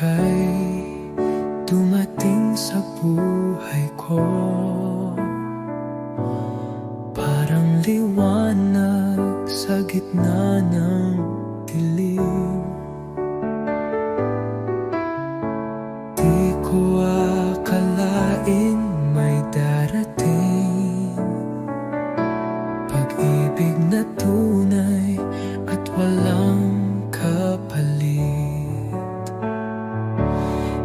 ika'y dumating sa buhay ko. Parang liwanag sa gitna ng dilim. Di ko akalain may darating pag-ibig na tunay at walang kapalit.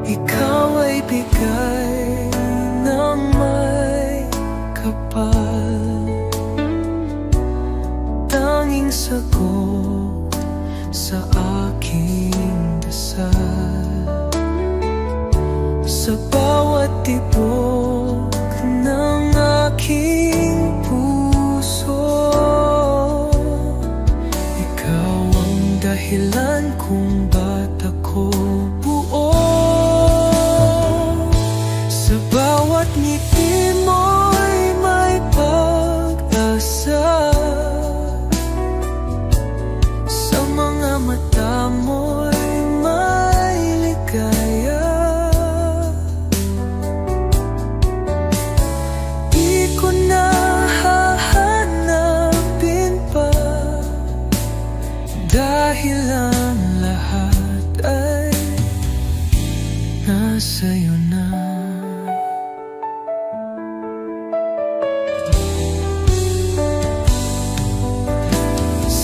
Ikaw ay bigay ng may kapal, tanging sagot sa aking dasal. Sa bawat tibok ng aking puso, ikaw ang dahilan kung ba't ako buo. Sa bawat ngiti mo'y may pag-asa, sa mga mata mo'y may ligaya. Di ko na hahanapin pa, dahil ang lahat ay nasa'yo na.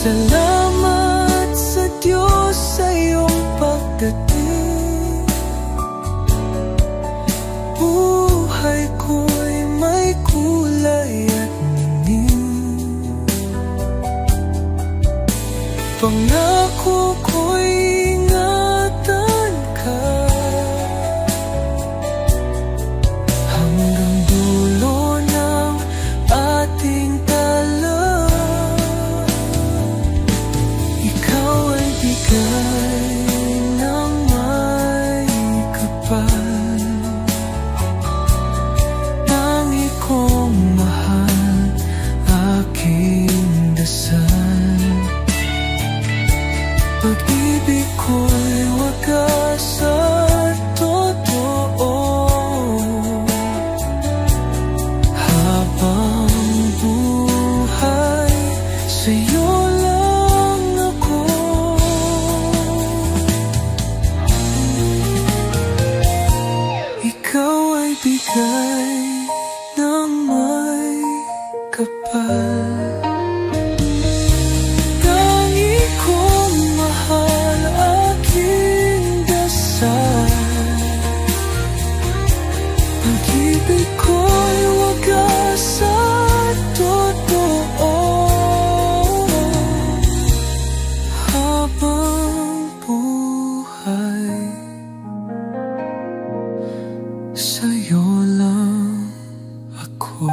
Salamat sa Diyos sa iyong pagdating. Buhay ko'y may kulay at ningning. Pangako ko'y ingatan ka hanggang dulo ng ating bigay ng may kapal, tangi kong mahal, aking dasal. Pag-ibig ko'y wagas at totoo, habang buhay sa'yo lang ako. Ikaw ay bigay ng may kapal, tangi kong mahal, aking dasal. Pag-ibig ko'y wagas at totoo, habang buhay sa'yo lang ako.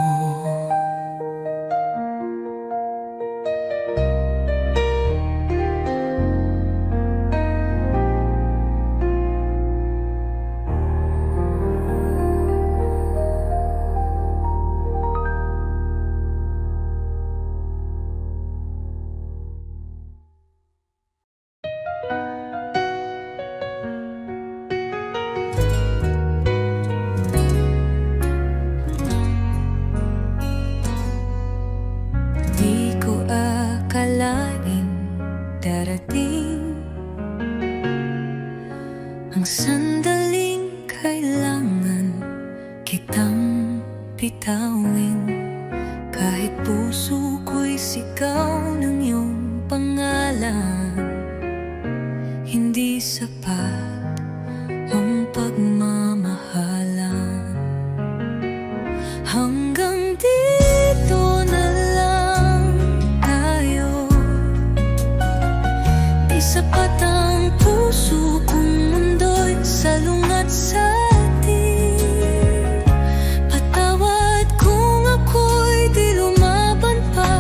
Darating ang sandaling kailangan kitang bitawin, kahit puso ko'y sigaw ng iyong pangalan. Hindi sapat ang pagmamahalan, hanggang dito na lang tayo. Di sapat ang puso kung mundo'y salungat sa atin. Patawad kung ako'y di lumaban pa,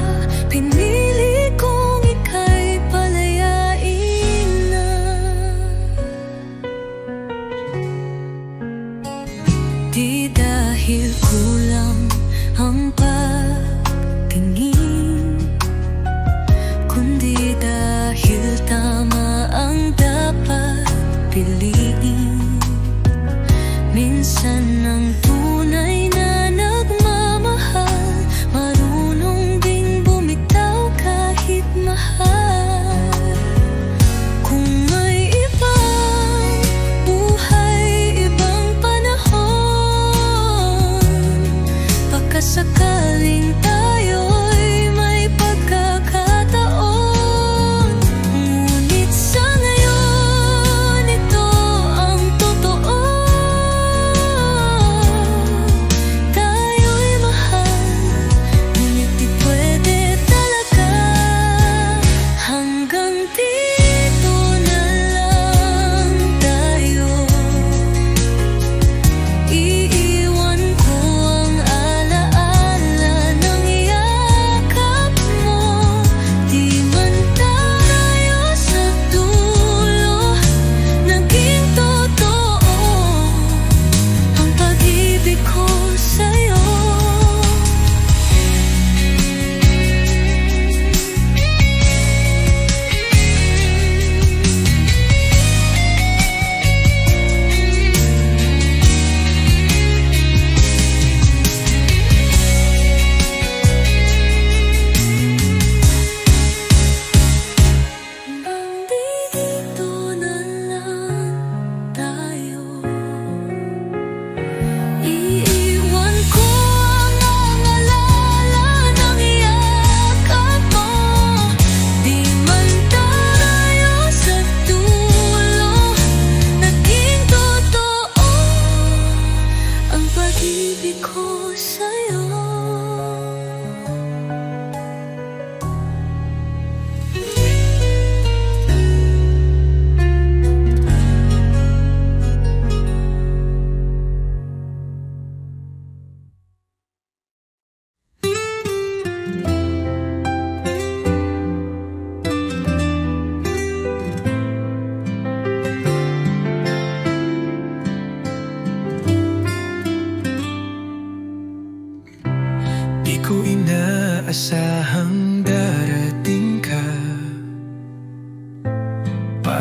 pinili kong ika'y palayain na. Di dahil kulang ang pagtingin, kundi dahil tama ang dapat piliin.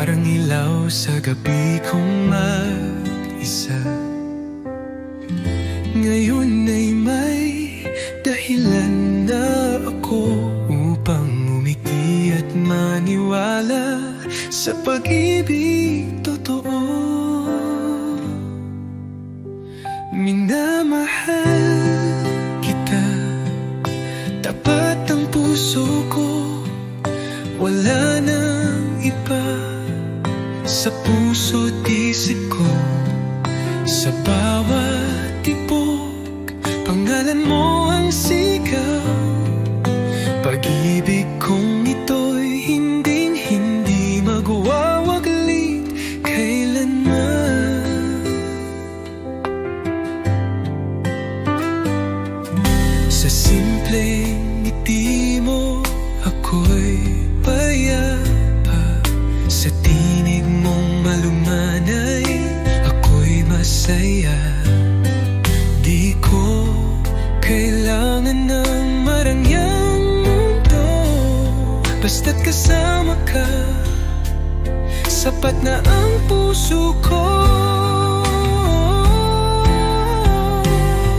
parang ilaw sa gabi kong mag-isa. Ngayon ay may dahilan na ako upang umiti at maniwala sa pag-ibig totoo. Minamahal kita, tapat ang puso ko, wala nang iba sa puso't isip ko. Sa bawat tibok, pangalan mo ang sigaw. Pag-ibig kong ito'y hindi magwawaglit kailanman. Sa simpleng ngiti mo ako'y payapa, sa tinig mong malumanay ako'y masaya. Di ko kailangan ng marangyang mundo, basta't kasama ka, sapat na ang puso ko.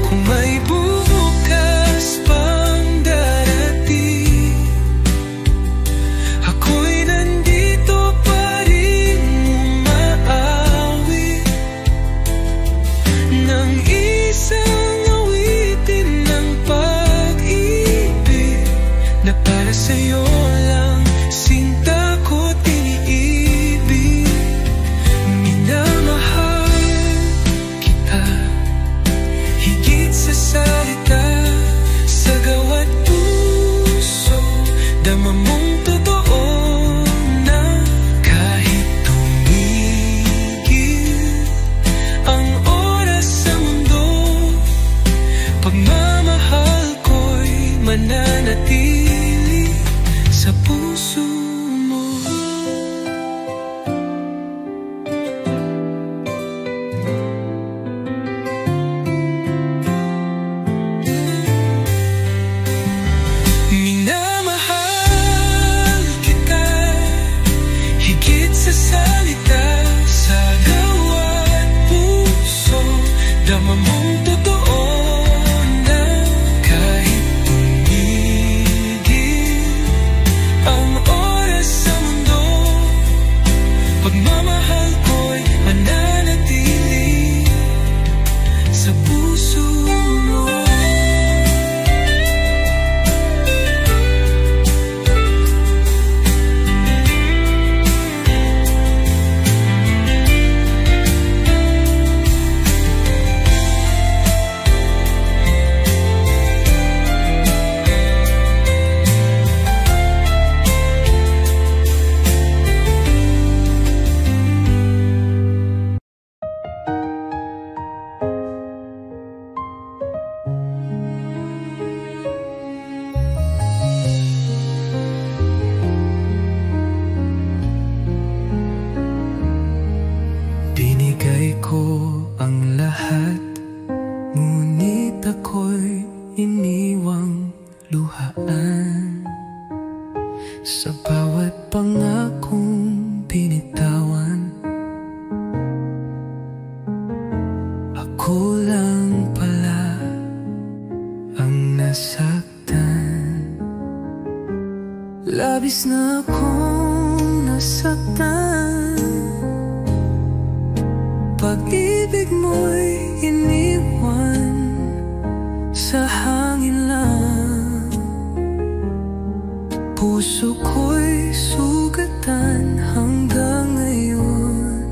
Kung may bukas pang darating, ako'y nandito pa rin umaawit ng isang awitin ng pag-ibig na para sa'yo lang sinta ko tiniibig. Minamahal kita higit sa salita, sa gawat puso dama mong totoo na kahit tumigil ang oras sa mundo, pagmamahal ko'y mananatili sa puso mo. Minamahal kita higit sa salita, sa gawat puso dama mong totoo na kahit tumigil ang oras sa mundo, pagmamahal ko'y mananatili sa puso mo. Binigay ko ang lahat, ngunit ako'y iniwang luhaan. Sa bawat pangakong binitawan, ako lang pala ang nasaktan. Labis na akong nasaktan, pag-ibig mo'y iniwan sa hangin lang. Puso ko'y sugatan hanggang ngayon,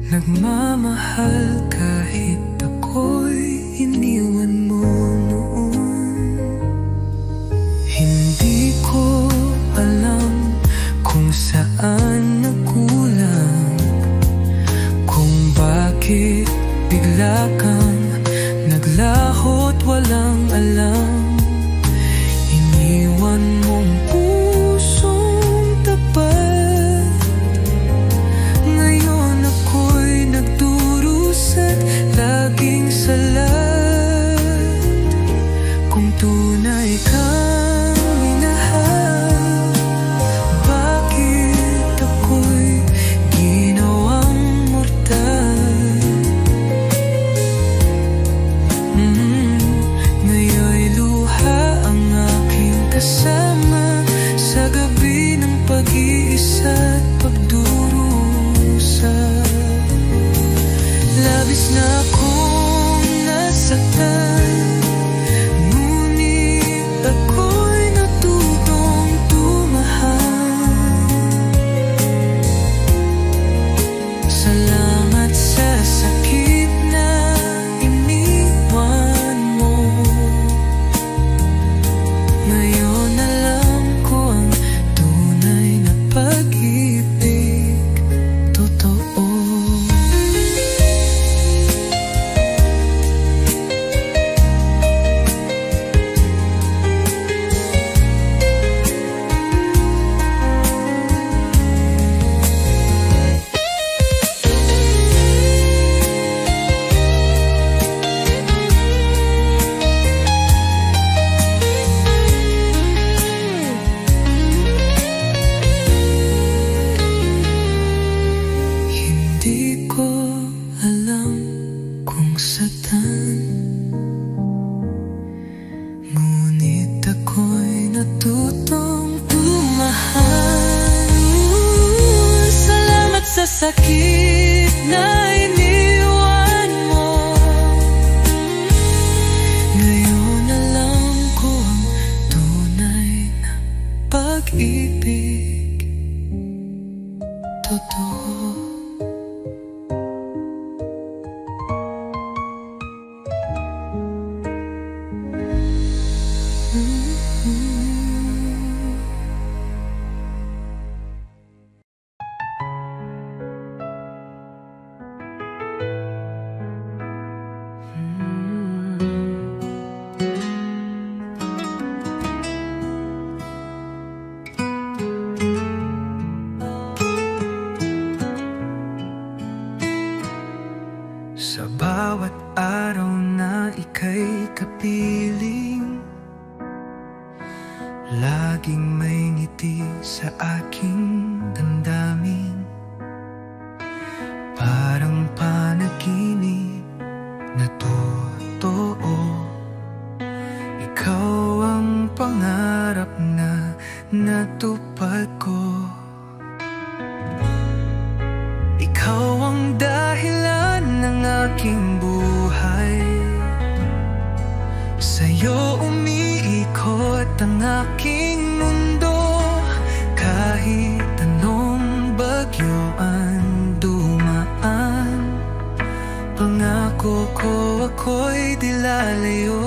nagmamahal kahit ako'y iniwan mo noon. Hindi ko alam kung saan nagkulang, kung bakit bigla kang naglaho't walang alam. Iniwan mong pusong tapat, ngayon ako'y nagdurusa't laging salat. Kung tunay kang minahal, bakit ako isa't pagdurusa. Labis na akong nasaktan, ngunit ako'y natutong tumahal. Salamat sa sakit na iniwan mo. Ngayon alam ko ang tunay na pag-ibig, totoo. Hindi ko alam kung saan, ngunit ako'y natutong tumahal. Salamat sa sakit na iniwan mo. Ngayon alam ko ang tunay na pag-ibig, totoo. Sa bawat araw na ika'y kapiling, laging may ngiti sa aking damdamin. Parang panaginip na totoo, ikaw ang pangarap na natupad ko. Ikaw ang dahilan ng aking buhay, sa'yo umiikot ang aking mundo. Kahit anong bagyo ang dumaan, pangako ko ako'y di lalayo.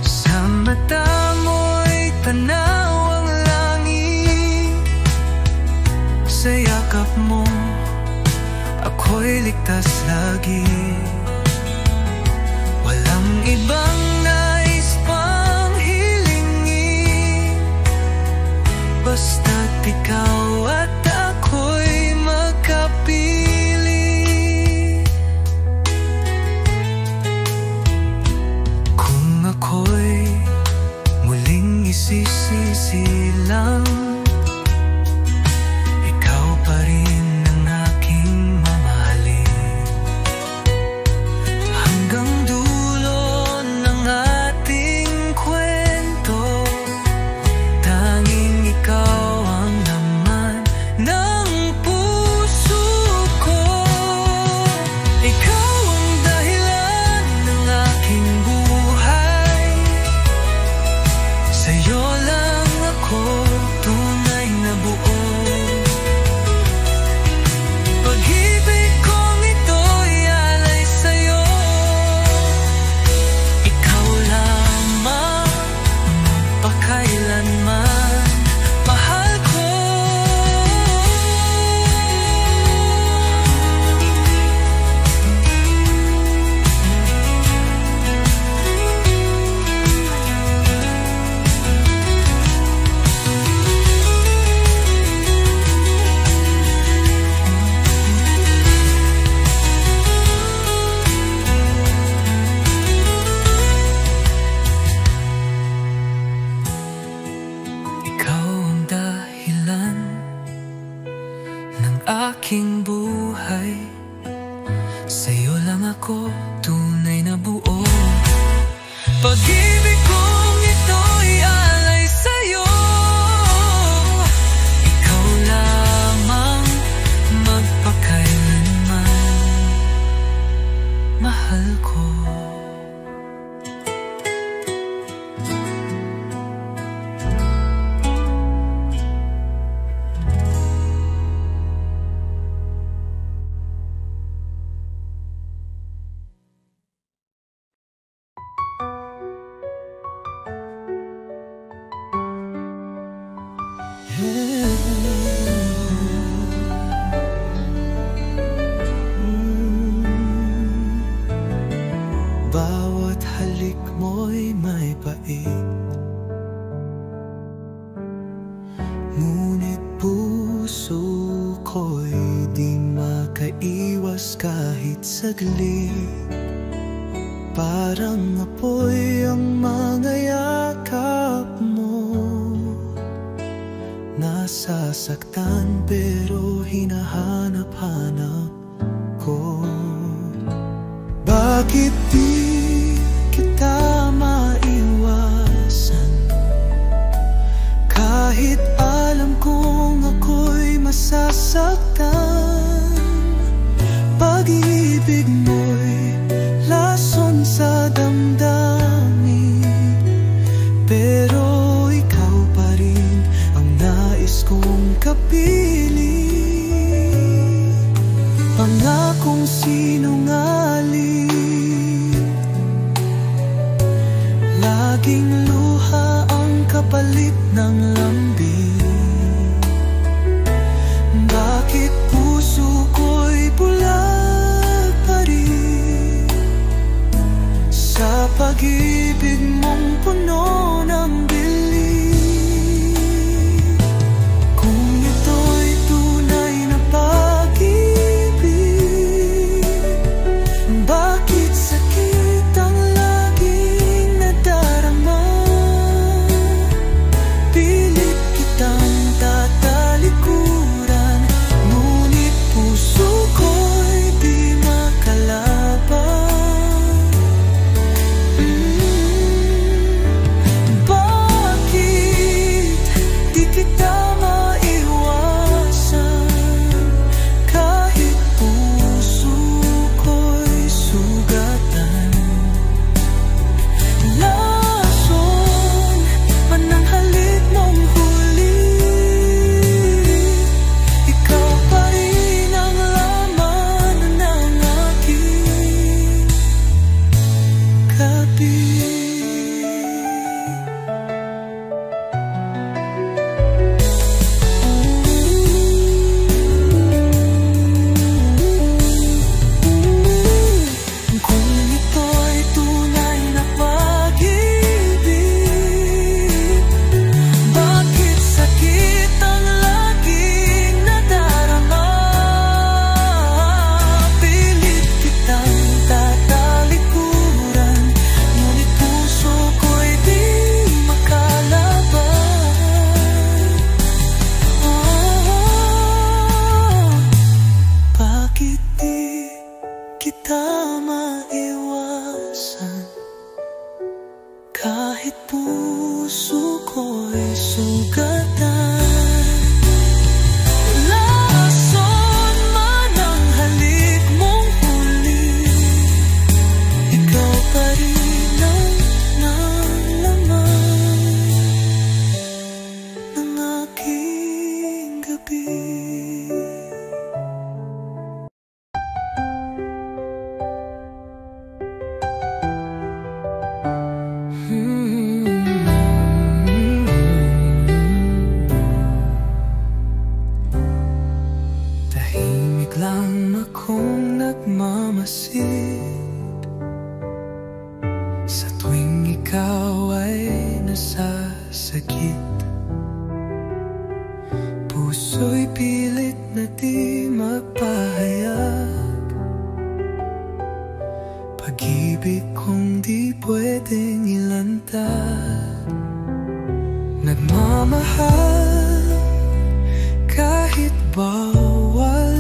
Sa mata mo'y tanaw ang langit, sa yakap mo ako'y ligtas lagi. Walang ibang nais pang hilingin, basta't ikaw at ako'y magkapili. Kung ako'y muling isisilang, ikaw pa rin ang aking mamahalin. Hanggang dulo ng ating kwento, tanging ikaw ang laman ng puso ko. Ikaw ang dahilan ng aking buhay, sa'yo lang ako tunay na buo. Pag-ibig kong ito'y alay sa'yo, ikaw lamang magpakailanman, mahal ko. Ikaw ang dahilan ng aking buhay, sa'yo lang ako tunay na buo. Pag-ibig kong ito'y alay sa'yo, Bawat halik mo'y may pait, ngunit puso ko'y di makaiwas kahit saglit. Parang apoy ang mga yakap mo, nasasaktan pero hinahanap-hanap ko. Bakit di kita maiwasan, kahit alam kong ako'y masasaktan? Pag-ibig mo'y lason sa damdamin, pero ikaw pa rin ang nais kong kapiling. Pangakong sinungaling, laging luha ang kapalit ng lambing. Bakit puso ko'y bulag pa rin sa pag-ibig mong puno ng bili? Kung ito'y tunay na pag-ibig, bakit sakit ang laging nadarama? Pilit kitang tatalikuran, ngunit puso ko'y di makalaban. Bakit di kita maiwasan, kahit puso ko'y sugatan? Lason man ang halik mong huli, ikaw pa rin ang laman ng aking gabi. Kung ito'y tunay na pag-ibig, bakit sakit ang laging nadarama? Pilit kitang tatalikuran, ngunit puso ko'y di makalaban. Bakit di kita maiwasan, kahit puso ko'y sugatan? Lason man ang halik mong huli, ikaw pa rin ang nalaman ng aking gabi. Tahimik lang akong nagmamasid sa tuwing ikaw ay nasasakit. Puso'y pilit na di magpahayag, pag-ibig kong di pwedeng ilantad. Nagmamahal kahit bawal,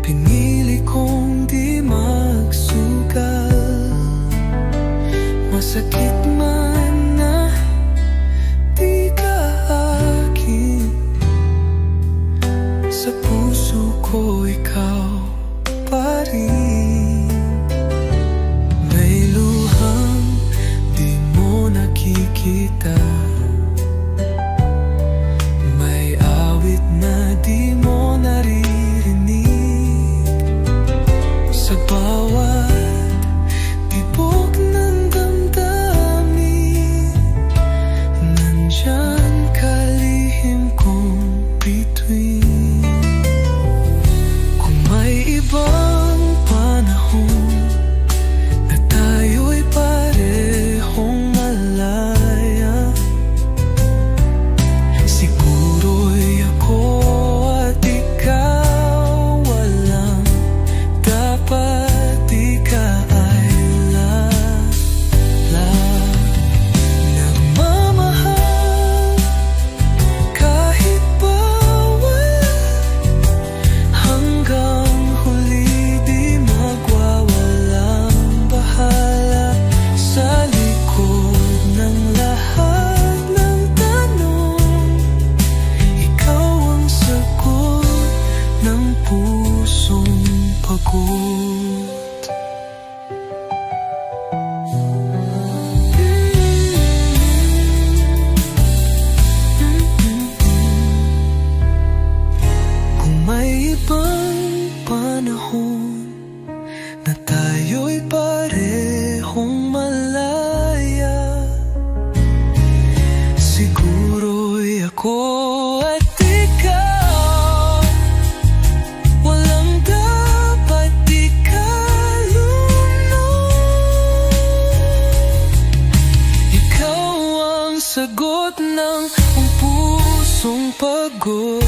pinili kong di magsugal. Masakit man na di ka akin, sa puso ko ikaw pa rin. May luhang di mo nakikita, panahon na tayo'y parehong malaya. Siguro'y ako at ikaw, walang dapat ikalulong. Ikaw ang sagot ng pusong pagod.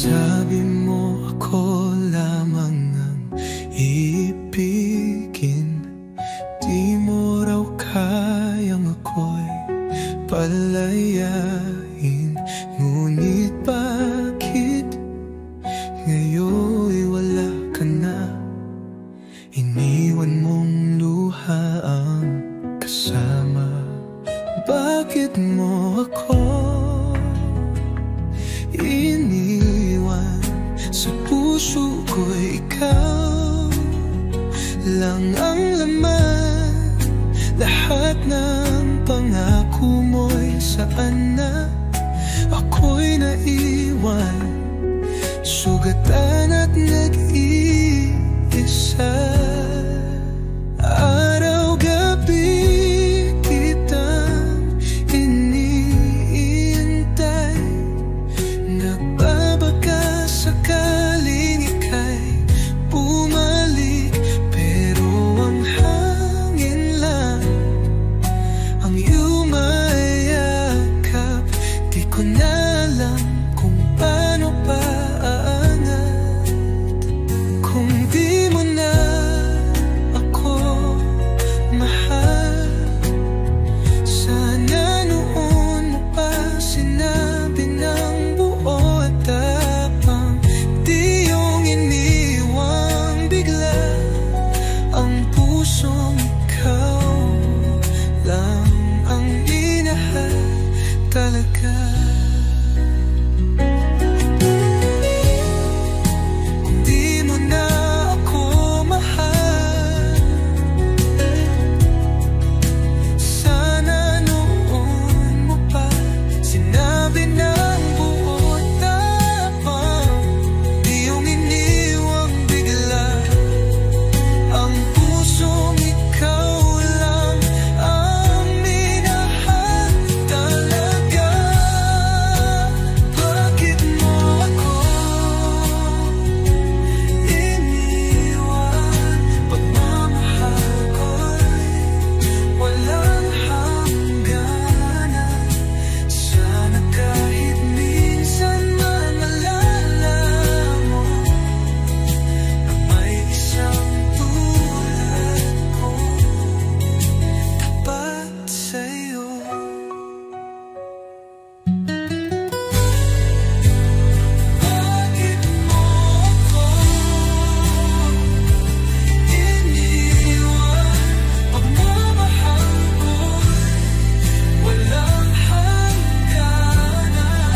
Sabi mo ako lamang ang iibigin, di mo raw kayang ako'y palayain. Ngunit bakit ngayon'y wala ka na? Iniwan mong luha ang kasama. Bakit mo ako iniwan? Sa puso ko'y ikaw lang ang laman. Lahat ng pangako mo'y saan na? Ako'y naiwan, sugatan at nag-iisa. Araw-gabi kitang iniintay, nagbabaka sakaling ika'y bumalik. Pero ang hangin lang ang iyong mayakap. Di ko na alam kung paano pa aangat kung di mo na ako mahal. Sana noon mo pa sinabi ng buo at tapang, di yung iniwang bigla ang pusong ikaw lang ang minahal talaga. Kung di mo na ako mahal, sana noon mo pa sinabi ng buo at tapang, di yung iniwang bigla ang pusong ikaw lang ang minahal talaga. Bakit mo ako iniwan? Pagmamahal ko'y walang hangganan. Sana kahit minsan man malala mo na may isang tulad ko tapat sa'yo. Bakit mo ako iniwan? Pagmamahal ko'y walang hangganan.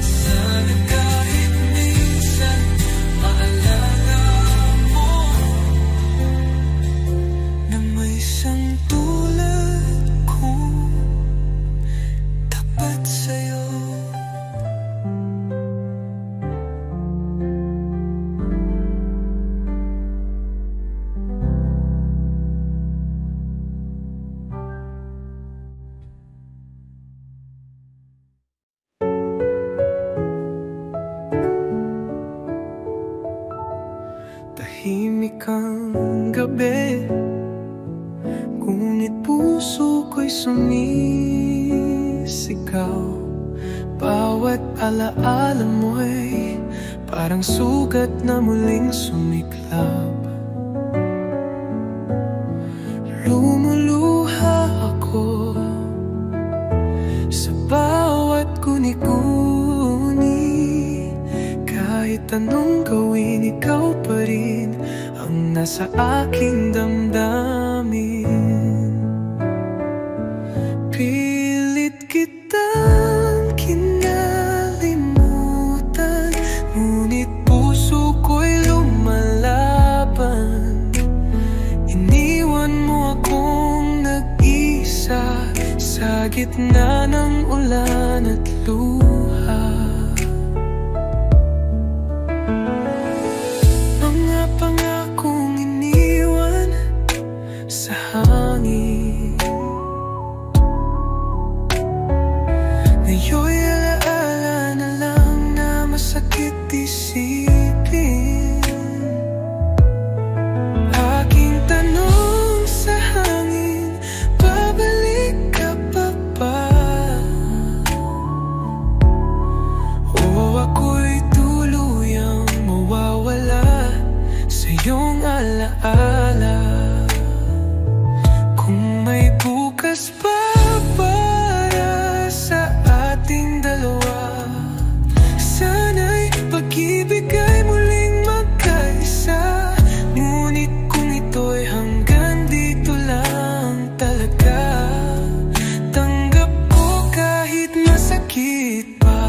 Sana kahit minsan maalala mo na may isang tulad ko tapat sa'yo. Tahimik ang gabi, ngunit puso ko'y sumisigaw. sigaw. Bawat alaala mo'y parang sugat na muling sumiklab. Lumuluha ako sa bawat guni-guni. Kahit anong gawin, ikaw pa rin ang nasa aking damdamin. Pilit kitang kinalimutan, ngunit puso ko'y lumalaban. Iniwan mo akong nag-isa sa gitna ng ulan at luha. Mga pangakong iniwan sa hangin, ngayon'y alaala na lang na masakit isipin. Aking tanong sa hangin, babalik ka pa ba? O ako'y tuluyang mawawala sa iyong alaala? Kung may bukas pa para sa ating dalawa, sana'y pag-ibig ay muling magkaisa. Ngunit kung ito'y hanggang dito lang talaga, tanggap ko kahit masakit pa.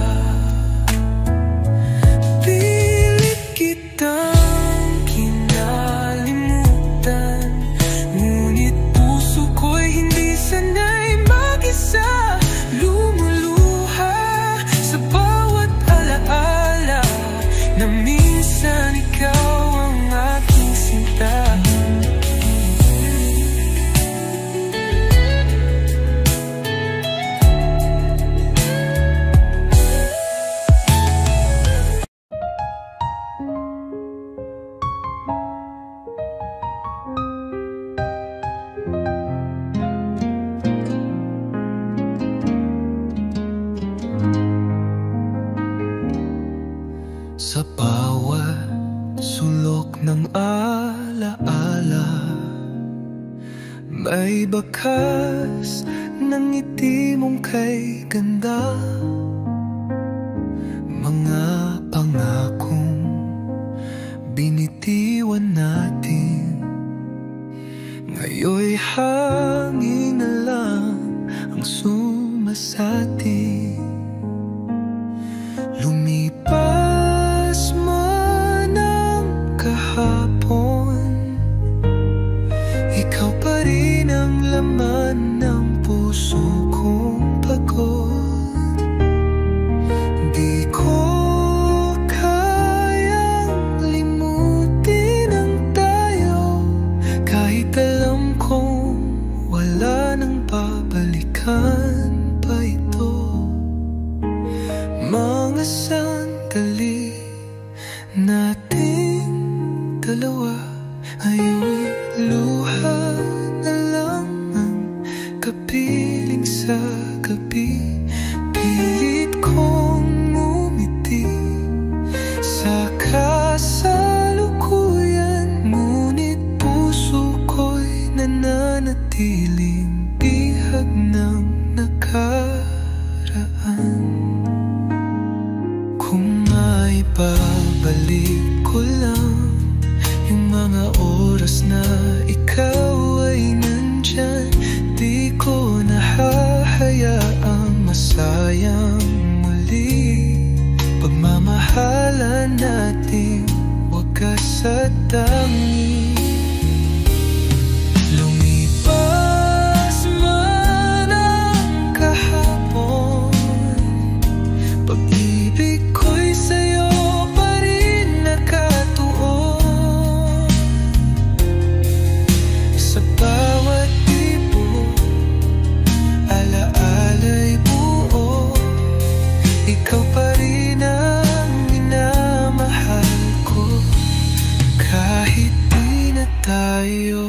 Pilit kitang kinalimutan, ngunit puso ko'y hindi sanay mag-isa. Lumuluha sa bawat alaala na minsan ikaw ang aking sinta. Sa bawat sulok ng alaala, may bakas ng ngiti mong kay ganda. Mga pangakong binitiwan natin, ngayon'y hangin na lang ang sumasati. Lumipas man ang kahapon, ikaw pa rin ang laman ng puso kong pagod. Di ko kayang limutin ang tayo, kahit alam kong wala nang babalikan pa ito. Mga sandali nating dalawa, ayo'y luha na lang ang kapiling sa gabi. Pilit kong ngumiti sa kasalukuyan, ngunit puso ko'y nananatiling bihag ng nakaraan. Kung maibabalik ko lang yung mga oras na ikaw ay nandyan, di ko nahahayaang masayang muli. Pagmamahalan nating wagas at tangi. Lumipas man ang kahapon, pag-ibig ko'y sa'yo pa rin nakatuon. Sa bawat tibok, alaala'y buo, ikaw pa rin ang minamahal ko, kahit di na tayo.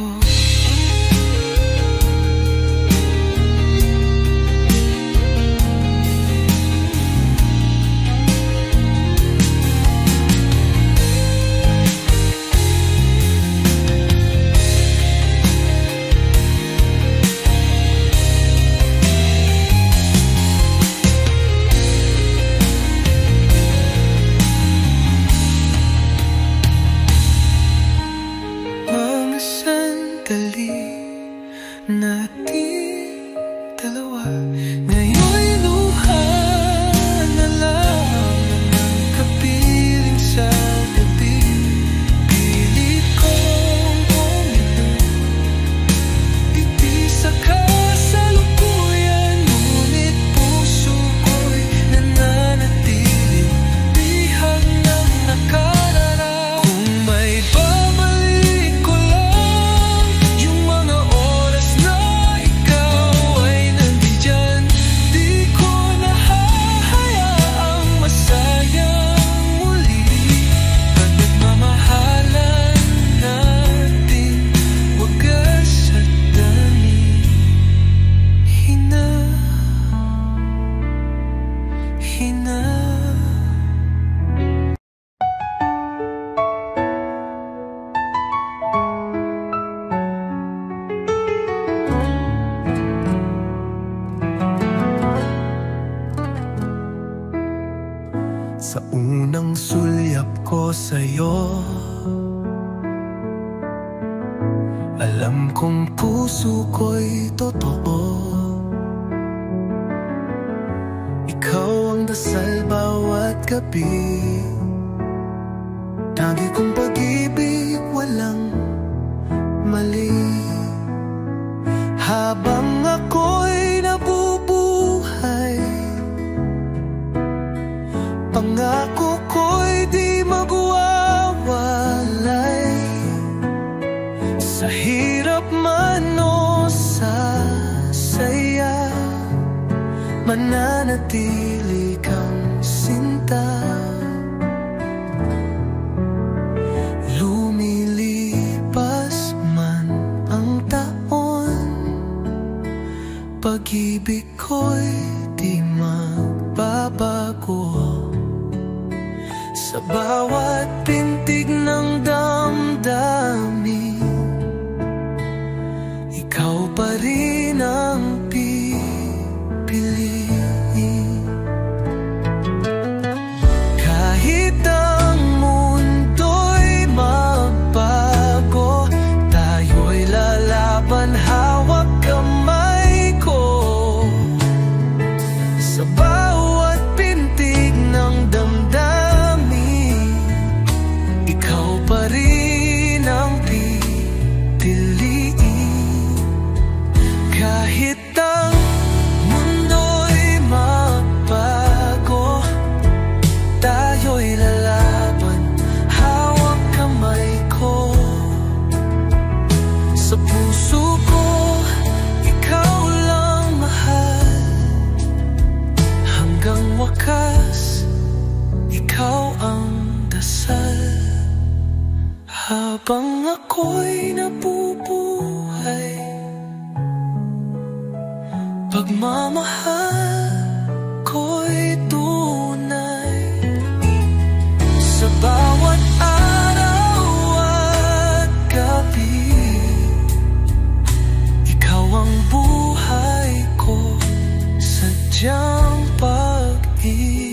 unang sulyap ko sa'yo. Alam kong puso ko'y totoo. Ikaw ang dasal bawat gabi. Tangi kong pag-ibig walang mali. Habang ako'y nabubuhay, pangako ko'y di magwawalay. Sa hirap man o sa saya, mananatili kang sinta. Lumilipas man ang taon, pag-ibig ko'y di magbabago. Sa bawat pintig ng damdamin, ikaw pa rin ang pipiliin. Kahit ang mundo'y magbago, tayo'y lalaban, hawak kamay ko. Sa bawat pintig ng damdamin, ikaw pa rin ang pipiliin. Kahit ang mundo'y magbago, tayo'y lalaban, hawak kamay ko. Sa puso ko, ikaw lang mahal. Hanggang wakas, ikaw ang dasal. Habang ako'y nabubuhay, pagmamahal ko'y tunay. Sa bawat araw at gabi, ikaw ang buhay ko, sadyang pag-ibig.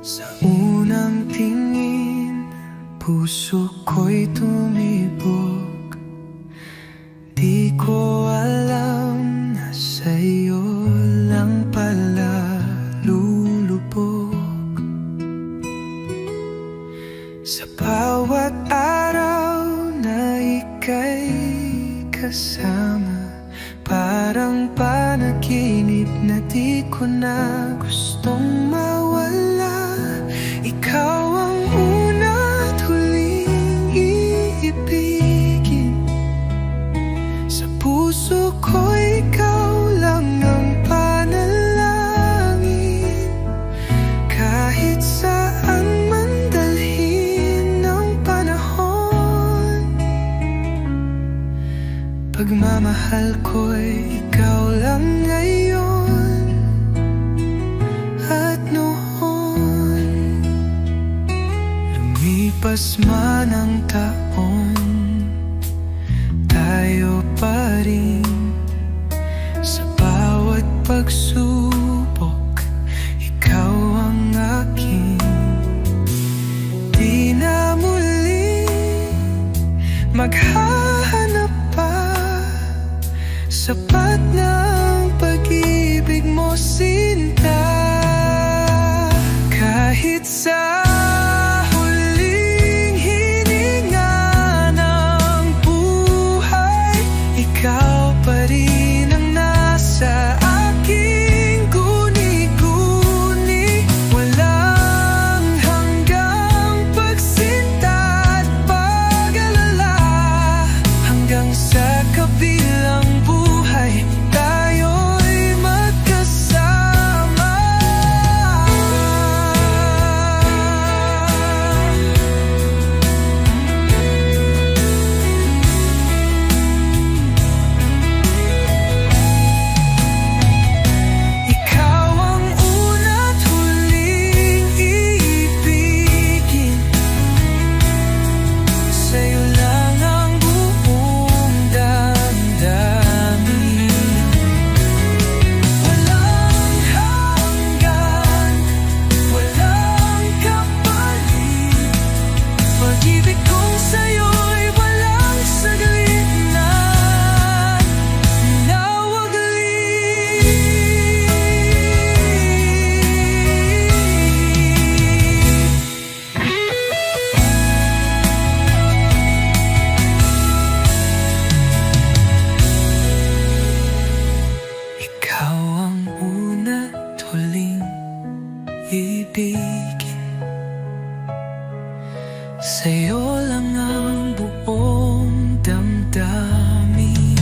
Sa unang tingin, puso ko'y tumibok. Di ko alam na sa'yo lang pala lulubog. Sa bawat araw na ika'y kasama, parang panaginip na di ko na gustong mawala. Ikaw ang una at huling iibigin. Sa puso ko, ikaw lang ang panalangin. Kahit saan man dalhin ng panahon, pagmamahal ko'y ikaw lang ngayon at noon. Lumipas man ang taon, tayo pa rin. Sa bawat pagsubok, ikaw ang akin. Di na muli maghahanap pa, sapat ng pag-ibig mo, sinta. Kahit sa huling hininga ng buhay, ikaw pa rin ang nasa aking guni-guni. Walang hanggang pagsinta at pag-alala, hanggang sa kabilang buhay tayo'y magkasama. Pag-ibig kong sa'yo'y walang saglit na nawagli. Ikaw ang una't huling ibigin, sa'yo lang ang buong damdamin.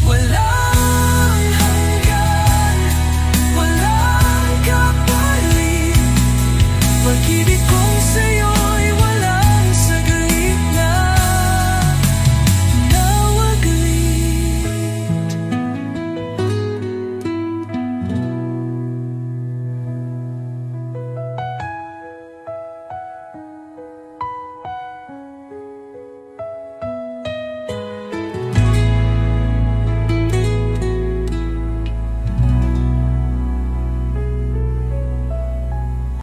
Walang hanggan, walang kapalit, pag-ibig ko